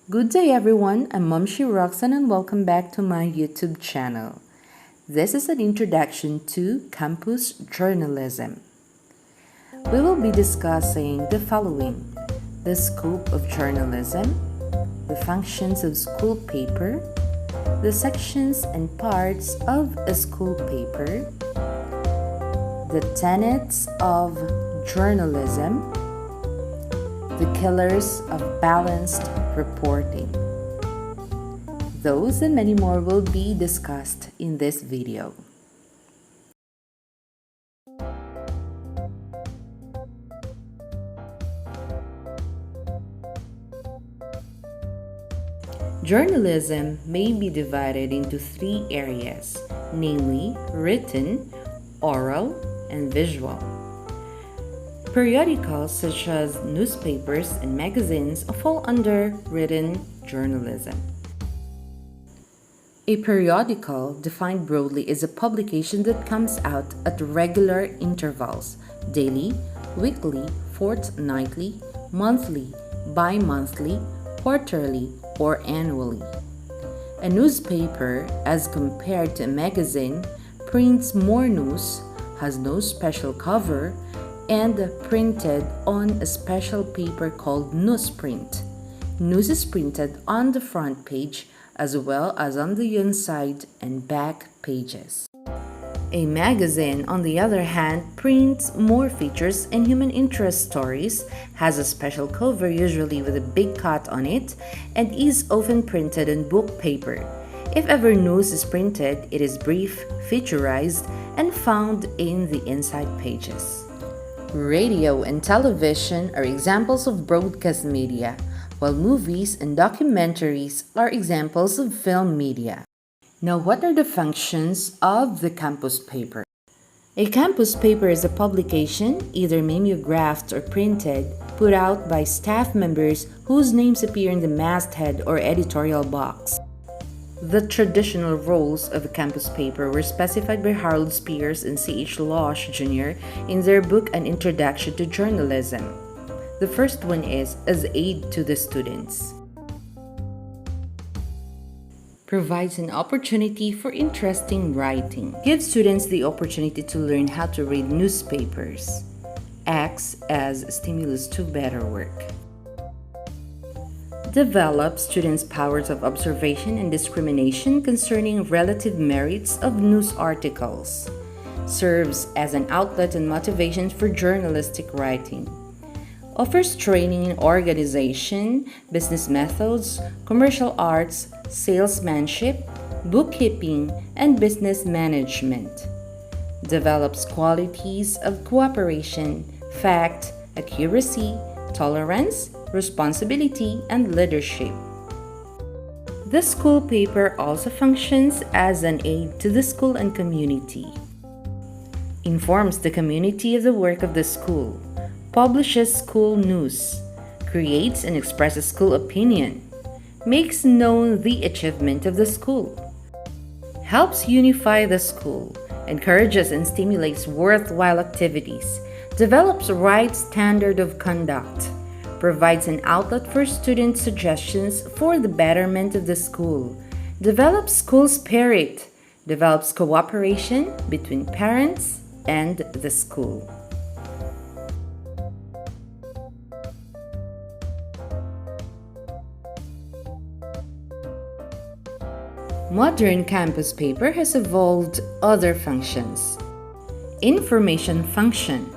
Good day everyone, I'm Momshi Roxanne and welcome back to my YouTube channel. This is an introduction to campus journalism. We will be discussing the following: the scope of journalism, the functions of school paper, the sections and parts of a school paper, the tenets of journalism, the killers of balanced reporting. Those and many more will be discussed in this video. Journalism may be divided into three areas, namely written, oral, and visual. Periodicals such as newspapers and magazines fall under written journalism. A periodical, defined broadly, is a publication that comes out at regular intervals, daily, weekly, fortnightly, monthly, bi-monthly, quarterly, or annually. A newspaper, as compared to a magazine, prints more news, has no special cover, and printed on a special paper called newsprint. News is printed on the front page as well as on the inside and back pages. A magazine, on the other hand, prints more features and human interest stories, has a special cover usually with a big cut on it, and is often printed on book paper. If ever news is printed, it is brief, featurized, and found in the inside pages. Radio and television are examples of broadcast media, while movies and documentaries are examples of film media. Now, what are the functions of the campus paper? A campus paper is a publication, either mimeographed or printed, put out by staff members whose names appear in the masthead or editorial box. The traditional roles of a campus paper were specified by Harold Spears and C.H. Losh Jr. in their book An Introduction to Journalism. The first one is as aid to the students. Provides an opportunity for interesting writing. Gives students the opportunity to learn how to read newspapers. Acts as a stimulus to better work. Develops students' powers of observation and discrimination concerning relative merits of news articles. Serves as an outlet and motivation for journalistic writing. Offers training in organization, business methods, commercial arts, salesmanship, bookkeeping, and business management. Develops qualities of cooperation, fact, accuracy, tolerance, responsibility, and leadership. The school paper also functions as an aid to the school and community. Informs the community of the work of the school. Publishes school news. Creates and expresses school opinion. Makes known the achievement of the school. Helps unify the school. Encourages and stimulates worthwhile activities. Develops right standard of conduct. Provides an outlet for student suggestions for the betterment of the school. Develops school spirit. Develops cooperation between parents and the school. Modern campus paper has evolved other functions. Information function.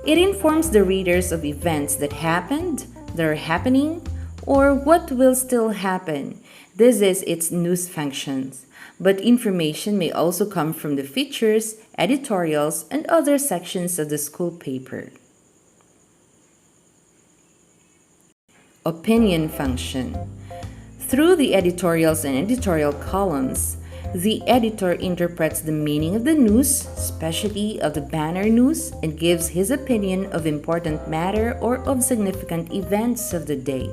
It informs the readers of events that happened, that are happening, or what will still happen. This is its news functions. But information may also come from the features, editorials, and other sections of the school paper. Opinion function. Through the editorials and editorial columns, the editor interprets the meaning of the news, especially of the banner news, and gives his opinion of important matter or of significant events of the day.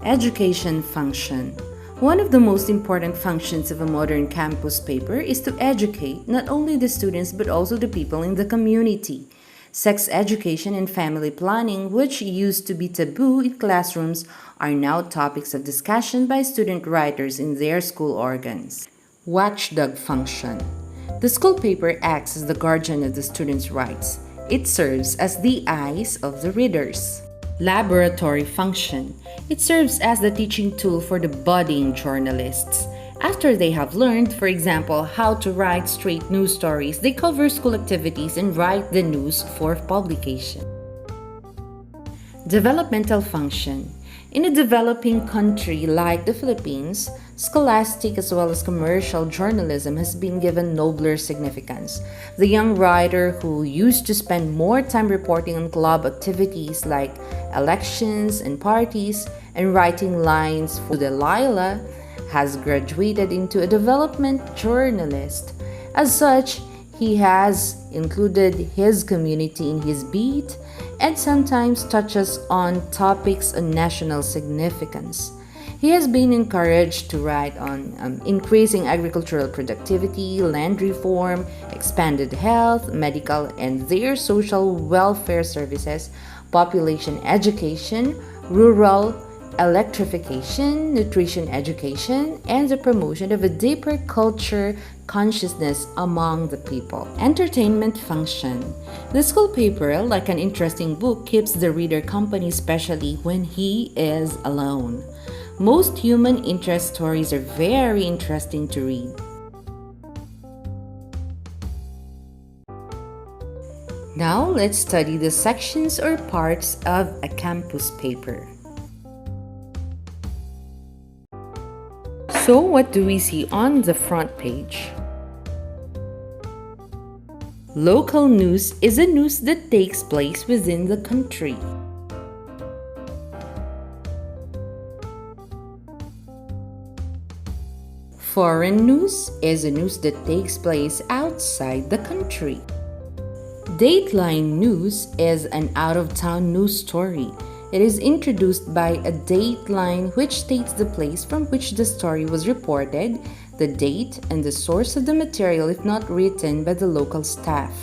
Education function. One of the most important functions of a modern campus paper is to educate not only the students but also the people in the community. Sex education and family planning, which used to be taboo in classrooms, are now topics of discussion by student writers in their school organs. Watchdog function. The school paper acts as the guardian of the students' rights. It serves as the eyes of the readers. Laboratory function. It serves as the teaching tool for the budding journalists. After they have learned, for example, how to write straight news stories, they cover school activities and write the news for publication. Developmental function. In a developing country like the Philippines, scholastic as well as commercial journalism has been given nobler significance. The young writer who used to spend more time reporting on club activities like elections and parties and writing lines for the Lila has graduated into a development journalist. As such, he has included his community in his beat and sometimes touches on topics of national significance. He has been encouraged to write on increasing agricultural productivity, land reform, expanded health, medical and their social welfare services, population education, rural electrification, nutrition education, and the promotion of a deeper culture consciousness among the people. Entertainment function. The school paper, like an interesting book, keeps the reader company, especially when he is alone. Most human interest stories are very interesting to read. Now let's study the sections or parts of a campus paper. So what do we see on the front page? Local news is a news that takes place within the country. Foreign news is a news that takes place outside the country. Dateline news is an out-of-town news story. It is introduced by a dateline which states the place from which the story was reported, the date, and the source of the material if not written by the local staff.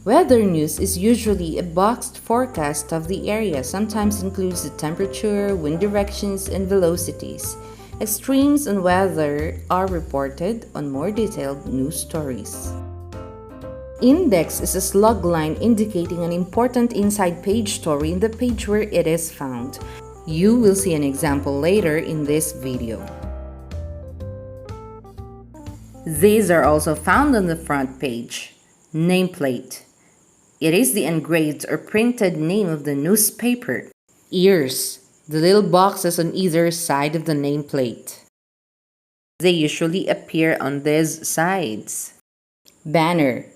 Weather news is usually a boxed forecast of the area, sometimes includes the temperature, wind directions, and velocities. Extremes on weather are reported on more detailed news stories. Index is a slug line indicating an important inside page story in the page where it is found. You will see an example later in this video. These are also found on the front page. Nameplate. It is the engraved or printed name of the newspaper. Ears. The little boxes on either side of the nameplate. They usually appear on these sides. Banner.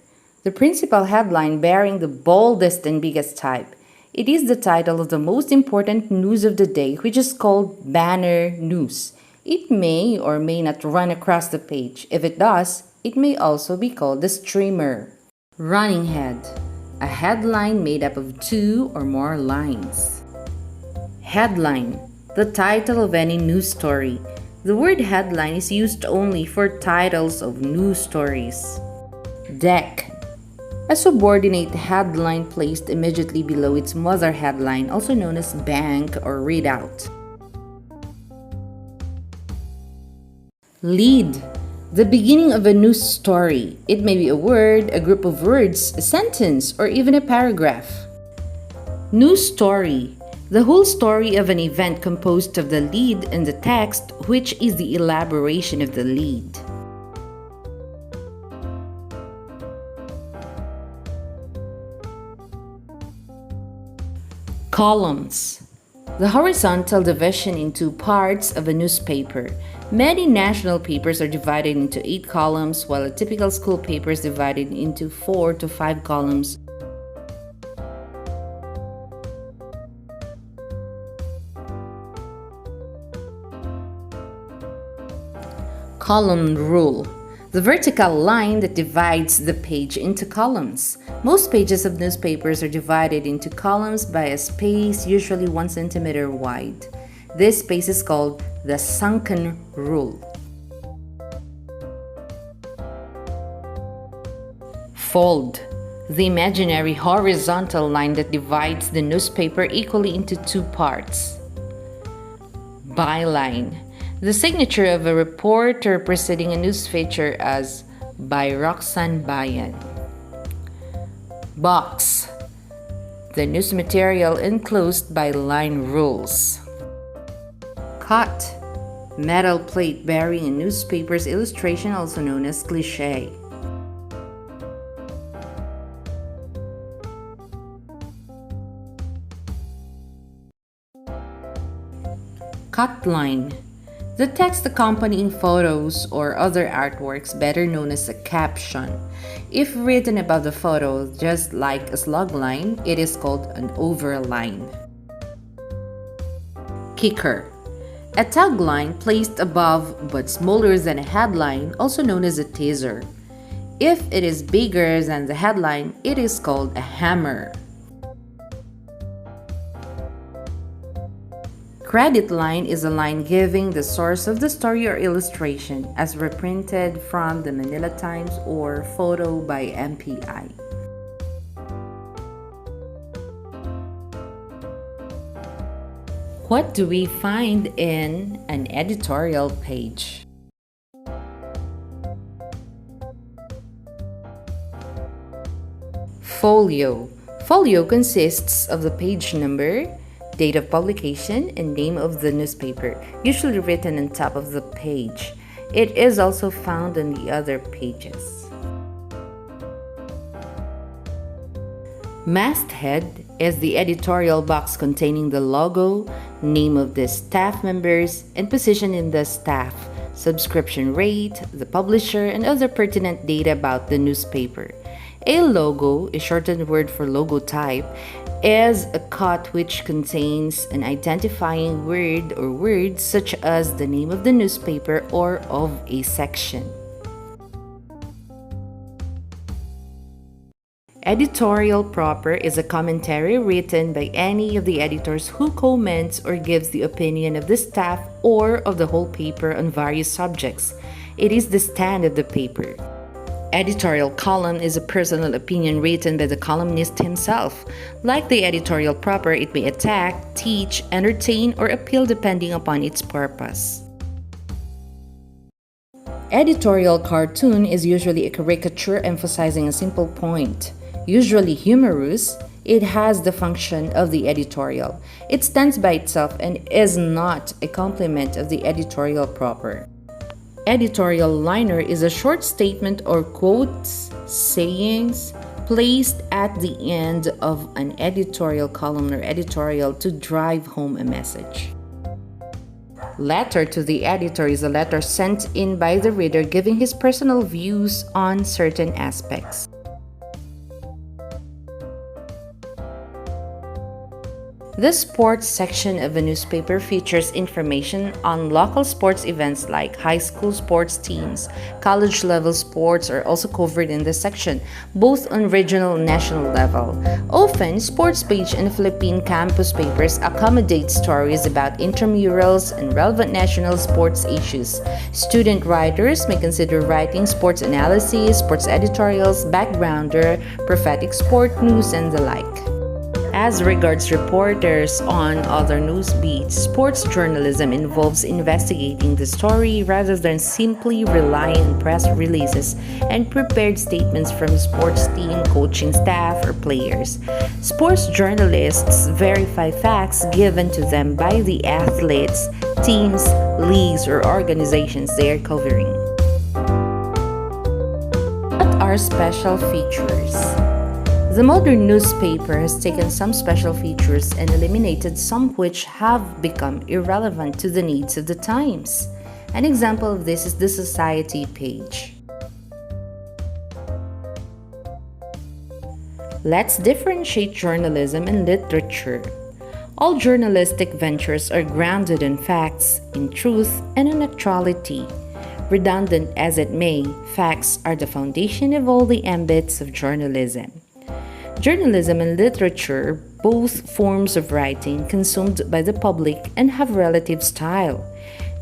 The principal headline bearing the boldest and biggest type. It is the title of the most important news of the day, which is called banner news. It may or may not run across the page. If it does, it may also be called the streamer. Running head. A headline made up of 2 or more lines. Headline. The title of any news story. The word headline is used only for titles of news stories. Deck. A subordinate headline placed immediately below its mother headline, also known as bank or readout. Lead. The beginning of a news story. It may be a word, a group of words, a sentence, or even a paragraph. News story. The whole story of an event composed of the lead and the text, which is the elaboration of the lead. Columns. The horizontal division into parts of a newspaper. Many national papers are divided into 8 columns, while a typical school paper is divided into 4 to 5 columns. Column rule. The vertical line that divides the page into columns. Most pages of newspapers are divided into columns by a space usually 1 centimeter wide. This space is called the sunken rule. Fold. The imaginary horizontal line that divides the newspaper equally into two parts. Byline. The signature of a reporter preceding a news feature as by Roxanne Bayan. Box. The news material enclosed by line rules. Cut. Metal plate bearing a newspaper's illustration, also known as cliché. Cut line. The text accompanying photos or other artworks, better known as a caption. If written above the photo, just like a slug line, it is called an overline. Kicker. A tagline placed above but smaller than a headline, also known as a teaser. If it is bigger than the headline, it is called a hammer. Credit line is a line giving the source of the story or illustration, as reprinted from the Manila Times or photo by MPI. What do we find in an editorial page? Folio. Folio consists of the page number, date of publication, and name of the newspaper, usually written on top of the page. It is also found on the other pages. Masthead is the editorial box containing the logo, name of the staff members, and position in the staff, subscription rate, the publisher, and other pertinent data about the newspaper. A logo, a shortened word for logotype, is a cut which contains an identifying word or words such as the name of the newspaper or of a section. Editorial proper is a commentary written by any of the editors who comments or gives the opinion of the staff or of the whole paper on various subjects. It is the stand of the paper. Editorial column is a personal opinion written by the columnist himself. Like the editorial proper, it may attack, teach, entertain, or appeal depending upon its purpose. Editorial cartoon is usually a caricature emphasizing a simple point. Usually humorous, it has the function of the editorial. It stands by itself and is not a complement of the editorial proper. Editorial liner is a short statement or quotes, sayings, placed at the end of an editorial column or editorial to drive home a message. Letter to the editor is a letter sent in by the reader giving his personal views on certain aspects. The sports section of a newspaper features information on local sports events like high school sports teams. College level sports are also covered in this section, both on regional and national level. Often, sports page in Philippine campus papers accommodate stories about intramurals and relevant national sports issues. Student writers may consider writing sports analysis, sports editorials, backgrounder, prophetic sport news, and the like. As regards reporters on other news beats, sports journalism involves investigating the story rather than simply relying on press releases and prepared statements from sports team, coaching staff, or players. Sports journalists verify facts given to them by the athletes, teams, leagues, or organizations they are covering. What are special features? The modern newspaper has taken some special features and eliminated some which have become irrelevant to the needs of the times. An example of this is the society page. Let's differentiate journalism and literature. All journalistic ventures are grounded in facts, in truth, and in actuality. Redundant as it may, facts are the foundation of all the ambits of journalism. Journalism and literature, both forms of writing consumed by the public and have relative style.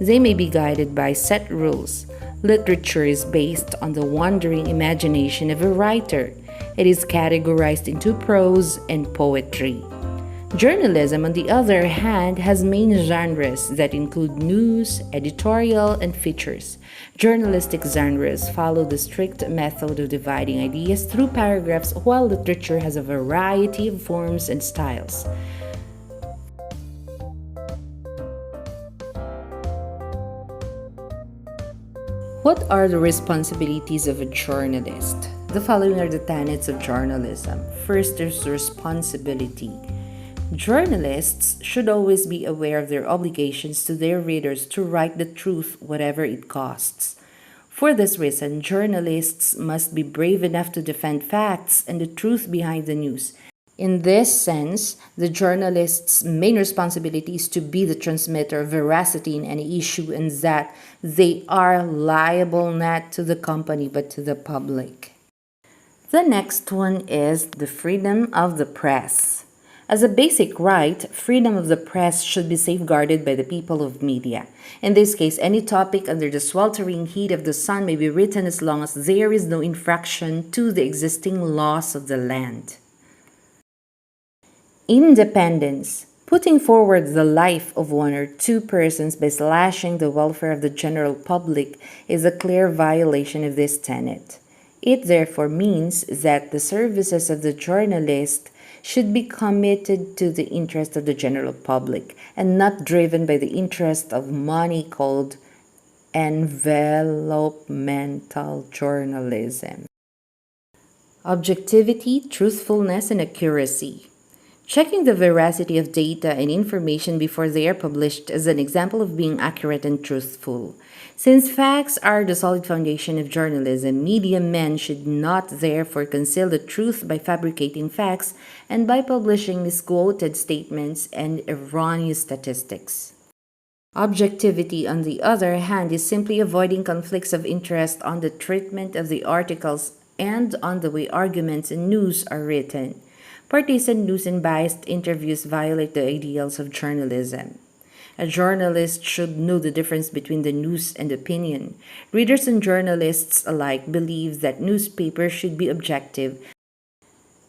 They may be guided by set rules. Literature is based on the wandering imagination of a writer. It is categorized into prose and poetry. Journalism, on the other hand, has main genres that include news, editorial, and features. Journalistic genres follow the strict method of dividing ideas through paragraphs, while literature has a variety of forms and styles. What are the responsibilities of a journalist? The following are the tenets of journalism. First, there's responsibility. Journalists should always be aware of their obligations to their readers to write the truth, whatever it costs. For this reason, journalists must be brave enough to defend facts and the truth behind the news. In this sense, the journalist's main responsibility is to be the transmitter of veracity in any issue, and that they are liable not to the company but to the public. The next one is the freedom of the press. As a basic right, freedom of the press should be safeguarded by the people of media. In this case, any topic under the sweltering heat of the sun may be written as long as there is no infraction to the existing laws of the land. Independence. Putting forward the life of one or two persons by slashing the welfare of the general public is a clear violation of this tenet. It therefore means that the services of the journalist should be committed to the interest of the general public and not driven by the interest of money called envelopmental journalism. Objectivity, truthfulness, and accuracy. Checking the veracity of data and information before they are published is an example of being accurate and truthful. Since facts are the solid foundation of journalism, media men should not therefore conceal the truth by fabricating facts and by publishing misquoted statements and erroneous statistics. Objectivity, on the other hand, is simply avoiding conflicts of interest on the treatment of the articles and on the way arguments and news are written. Partisan news and biased interviews violate the ideals of journalism. A journalist should know the difference between the news and opinion. Readers and journalists alike believe that newspapers should be objective.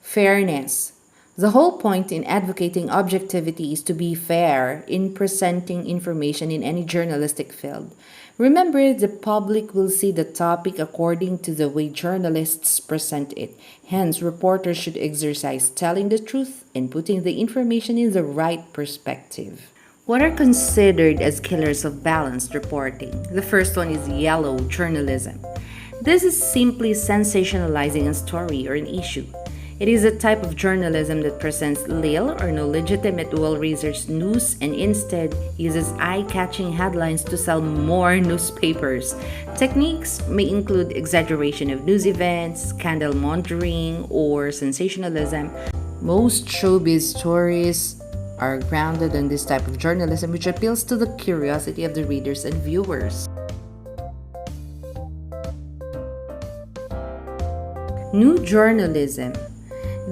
Fairness. The whole point in advocating objectivity is to be fair in presenting information in any journalistic field. Remember, the public will see the topic according to the way journalists present it. Hence, reporters should exercise telling the truth and putting the information in the right perspective. What are considered as killers of balanced reporting? The first one is yellow journalism. This is simply sensationalizing a story or an issue. It is a type of journalism that presents little or no legitimate, well-researched news and instead uses eye-catching headlines to sell more newspapers. Techniques may include exaggeration of news events, scandal mongering, or sensationalism. Most showbiz stories are grounded in this type of journalism, which appeals to the curiosity of the readers and viewers. New journalism.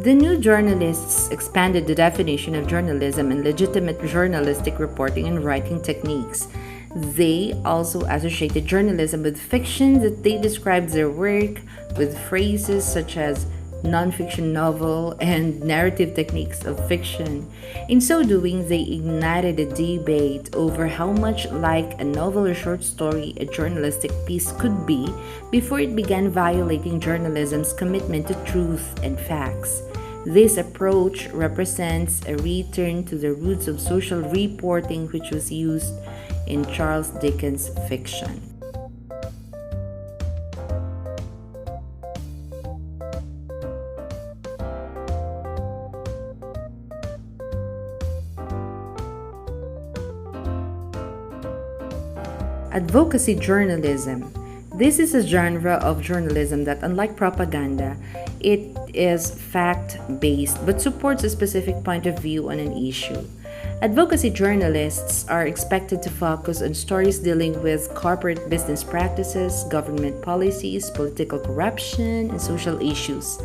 The new journalists expanded the definition of journalism and legitimate journalistic reporting and writing techniques. They also associated journalism with fiction, that they described their work with phrases such as non-fiction novel and narrative techniques of fiction. In so doing, they ignited a debate over how much like a novel or short story a journalistic piece could be before it began violating journalism's commitment to truth and facts. This approach represents a return to the roots of social reporting, which was used in Charles Dickens' fiction. Advocacy journalism. This is a genre of journalism that, unlike propaganda, it is fact-based but supports a specific point of view on an issue. Advocacy journalists are expected to focus on stories dealing with corporate business practices, government policies, political corruption, and social issues.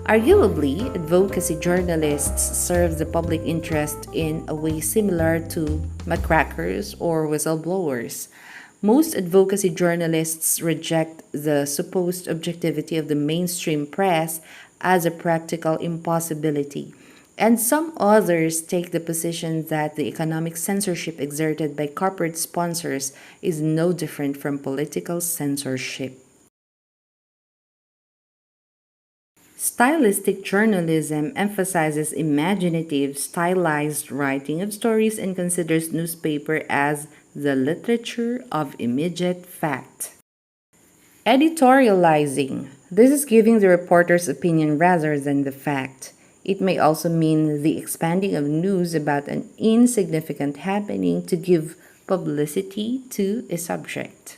Arguably, advocacy journalists serve the public interest in a way similar to muckrakers or whistleblowers. Most advocacy journalists reject the supposed objectivity of the mainstream press as a practical impossibility, and some others take the position that the economic censorship exerted by corporate sponsors is no different from political censorship. Stylistic journalism emphasizes imaginative, stylized writing of stories and considers newspaper as the literature of immediate fact. Editorializing. This is giving the reporter's opinion rather than the fact. It may also mean the expanding of news about an insignificant happening to give publicity to a subject.